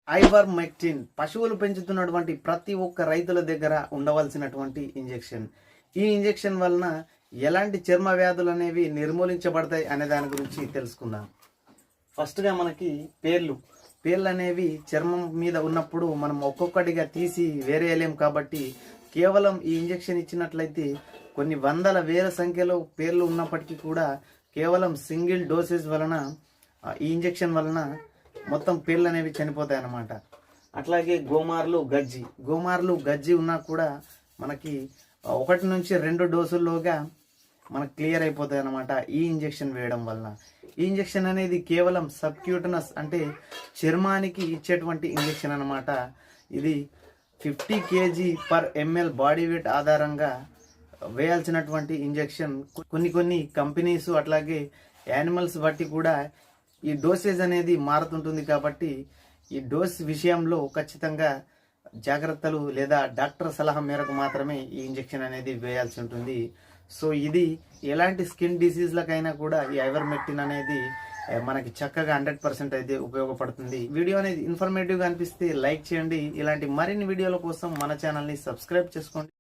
Ivermectin పశువులు పెంచుతున్నటువంటి ప్రతి ఒక్క రైతుల దగ్గర ఉండవలసినటువంటి ఇంజెక్షన్. ఈ ఇంజెక్షన్ వలన ఎలాంటి చర్మ వ్యాధులు అనేవి నిర్మూలించబడతాయి అనే దాని గురించి తెలుసుకుందాం. ఫస్ట్గా మనకి పేర్లు అనేవి చర్మం మీద ఉన్నప్పుడు మనం ఒక్కొక్కటిగా తీసి వేరేయలేం కాబట్టి కేవలం ఈ ఇంజెక్షన్ ఇచ్చినట్లయితే కొన్ని వందల వేల సంఖ్యలో పేర్లు ఉన్నప్పటికీ కూడా కేవలం సింగిల్ డోసేజ్ వలన ఈ ఇంజెక్షన్ వలన మొత్తం పేర్లు అనేవి చనిపోతాయి అన్నమాట. అట్లాగే గోమార్లు గజ్జి ఉన్నా కూడా మనకి 1 నుంచి 2 డోసుల్లోగా మనకు క్లియర్ అయిపోతాయి అన్నమాట ఈ ఇంజెక్షన్ వేయడం వలన. ఈ ఇంజెక్షన్ అనేది కేవలం సబ్క్యూటనస్ అంటే చర్మానికి ఇచ్చేటువంటి ఇంజెక్షన్ అన్నమాట. ఇది 50 kg per ml body weight ఆధారంగా వేయాల్సినటువంటి ఇంజెక్షన్. కొన్ని కంపెనీస్ అట్లాగే యానిమల్స్ బట్టి కూడా ఈ డోసేజ్ అనేది మారుతుంటుంది కాబట్టి ఈ డోస్ విషయంలో ఖచ్చితంగా జాగ్రత్తలు లేదా డాక్టర్ సలహా మేరకు మాత్రమే ఈ ఇంజెక్షన్ అనేది వేయాల్సి ఉంటుంది. సో ఇది ఎలాంటి స్కిన్ డిసీజ్లకైనా కూడా ఈ ఐవర్మెక్టిన్ అనేది మనకి చక్కగా 100% అయితే ఉపయోగపడుతుంది. వీడియో అనేది ఇన్ఫర్మేటివ్గా అనిపిస్తే లైక్ చేయండి. ఇలాంటి మరిన్ని వీడియోల కోసం మన ఛానల్ని సబ్స్క్రైబ్ చేసుకోండి.